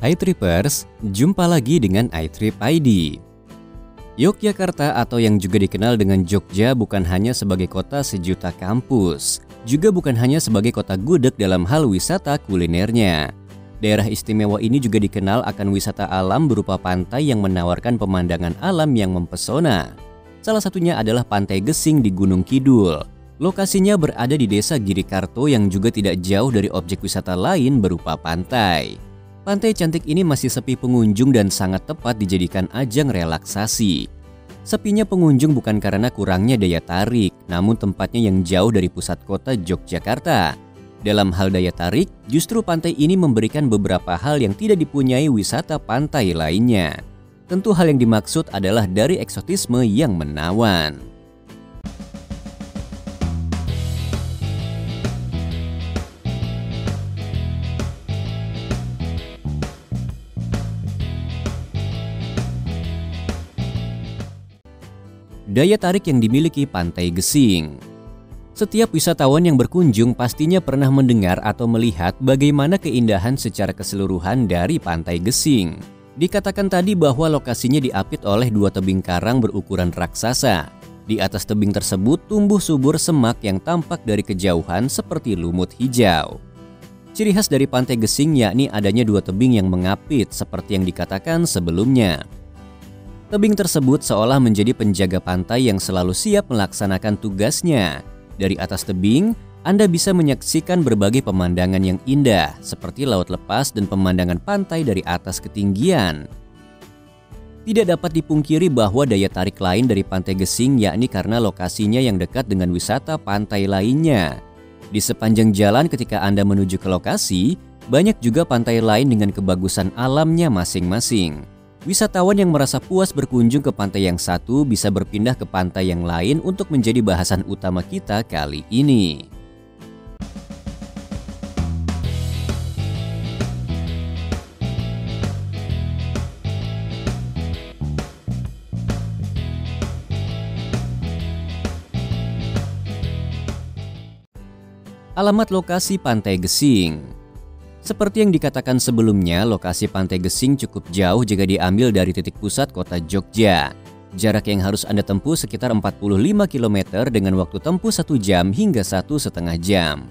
Hai Trippers, jumpa lagi dengan iTrip ID. Yogyakarta atau yang juga dikenal dengan Jogja bukan hanya sebagai kota sejuta kampus, juga bukan hanya sebagai kota gudeg dalam hal wisata kulinernya. Daerah istimewa ini juga dikenal akan wisata alam berupa pantai yang menawarkan pemandangan alam yang mempesona. Salah satunya adalah Pantai Gesing di Gunung Kidul. Lokasinya berada di Desa Girikarto yang juga tidak jauh dari objek wisata lain berupa pantai. Pantai cantik ini masih sepi pengunjung dan sangat tepat dijadikan ajang relaksasi. Sepinya pengunjung bukan karena kurangnya daya tarik, namun tempatnya yang jauh dari pusat kota Yogyakarta. Dalam hal daya tarik, justru pantai ini memberikan beberapa hal yang tidak dipunyai wisata pantai lainnya. Tentu hal yang dimaksud adalah dari eksotisme yang menawan. Daya tarik yang dimiliki Pantai Gesing. Setiap wisatawan yang berkunjung pastinya pernah mendengar atau melihat bagaimana keindahan secara keseluruhan dari Pantai Gesing. Dikatakan tadi bahwa lokasinya diapit oleh dua tebing karang berukuran raksasa. Di atas tebing tersebut tumbuh subur semak yang tampak dari kejauhan seperti lumut hijau. Ciri khas dari Pantai Gesing yakni adanya dua tebing yang mengapit seperti yang dikatakan sebelumnya. Tebing tersebut seolah menjadi penjaga pantai yang selalu siap melaksanakan tugasnya. Dari atas tebing, Anda bisa menyaksikan berbagai pemandangan yang indah seperti laut lepas dan pemandangan pantai dari atas ketinggian. Tidak dapat dipungkiri bahwa daya tarik lain dari Pantai Gesing yakni karena lokasinya yang dekat dengan wisata pantai lainnya. Di sepanjang jalan ketika Anda menuju ke lokasi, banyak juga pantai lain dengan kebagusan alamnya masing-masing. Wisatawan yang merasa puas berkunjung ke pantai yang satu bisa berpindah ke pantai yang lain untuk menjadi bahasan utama kita kali ini. Alamat lokasi Pantai Gesing. Seperti yang dikatakan sebelumnya, lokasi Pantai Gesing cukup jauh jika diambil dari titik pusat kota Jogja. Jarak yang harus Anda tempuh sekitar 45 km dengan waktu tempuh 1 jam hingga 1,5 jam.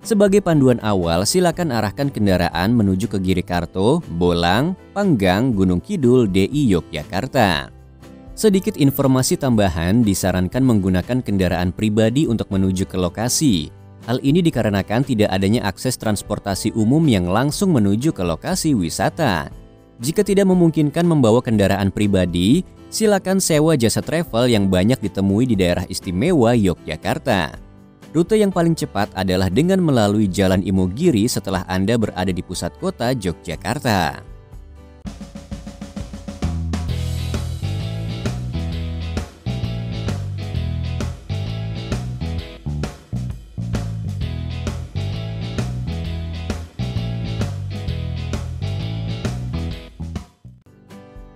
Sebagai panduan awal, silakan arahkan kendaraan menuju ke Girikarto, Bolang, Panggang, Gunung Kidul, DI Yogyakarta. Sedikit informasi tambahan, disarankan menggunakan kendaraan pribadi untuk menuju ke lokasi. Hal ini dikarenakan tidak adanya akses transportasi umum yang langsung menuju ke lokasi wisata. Jika tidak memungkinkan membawa kendaraan pribadi, silakan sewa jasa travel yang banyak ditemui di daerah istimewa Yogyakarta. Rute yang paling cepat adalah dengan melalui Jalan Imogiri setelah Anda berada di pusat kota Yogyakarta.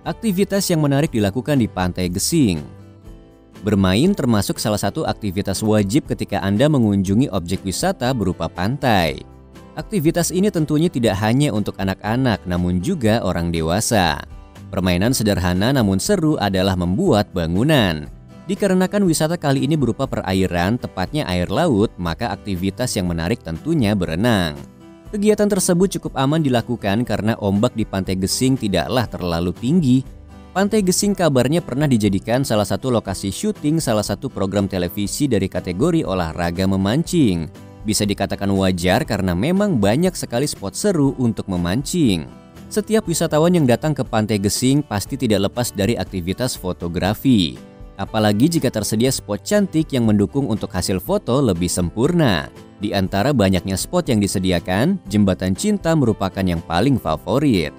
Aktivitas yang menarik dilakukan di Pantai Gesing. Bermain termasuk salah satu aktivitas wajib ketika Anda mengunjungi objek wisata berupa pantai. Aktivitas ini tentunya tidak hanya untuk anak-anak namun juga orang dewasa. Permainan sederhana namun seru adalah membuat bangunan. Dikarenakan wisata kali ini berupa perairan, tepatnya air laut, maka aktivitas yang menarik tentunya berenang. Kegiatan tersebut cukup aman dilakukan karena ombak di Pantai Gesing tidaklah terlalu tinggi. Pantai Gesing kabarnya pernah dijadikan salah satu lokasi syuting salah satu program televisi dari kategori olahraga memancing. Bisa dikatakan wajar karena memang banyak sekali spot seru untuk memancing. Setiap wisatawan yang datang ke Pantai Gesing pasti tidak lepas dari aktivitas fotografi. Apalagi jika tersedia spot cantik yang mendukung untuk hasil foto lebih sempurna. Di antara banyaknya spot yang disediakan, Jembatan Cinta merupakan yang paling favorit.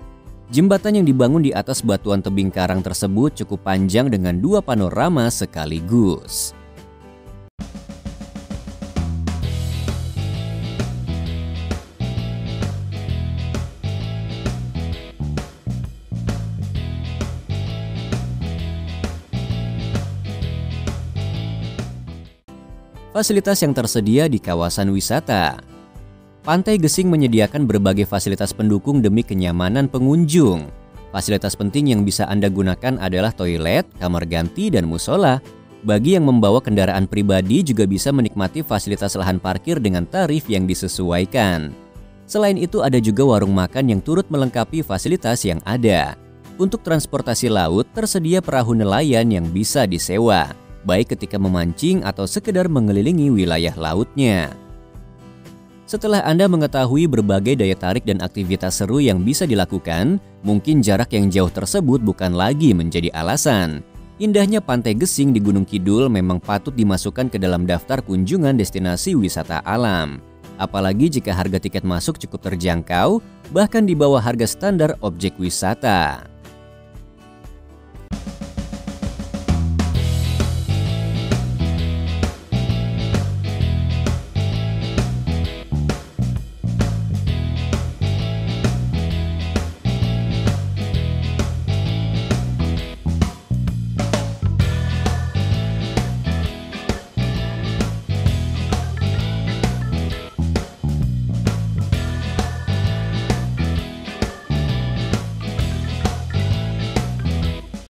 Jembatan yang dibangun di atas batuan tebing karang tersebut cukup panjang dengan dua panorama sekaligus. Fasilitas yang tersedia di kawasan wisata. Pantai Gesing menyediakan berbagai fasilitas pendukung demi kenyamanan pengunjung. Fasilitas penting yang bisa Anda gunakan adalah toilet, kamar ganti, dan musola. Bagi yang membawa kendaraan pribadi juga bisa menikmati fasilitas lahan parkir dengan tarif yang disesuaikan. Selain itu ada juga warung makan yang turut melengkapi fasilitas yang ada. Untuk transportasi laut tersedia perahu nelayan yang bisa disewa, baik ketika memancing atau sekedar mengelilingi wilayah lautnya. Setelah Anda mengetahui berbagai daya tarik dan aktivitas seru yang bisa dilakukan, mungkin jarak yang jauh tersebut bukan lagi menjadi alasan. Indahnya Pantai Gesing di Gunung Kidul memang patut dimasukkan ke dalam daftar kunjungan destinasi wisata alam. Apalagi jika harga tiket masuk cukup terjangkau, bahkan di bawah harga standar objek wisata.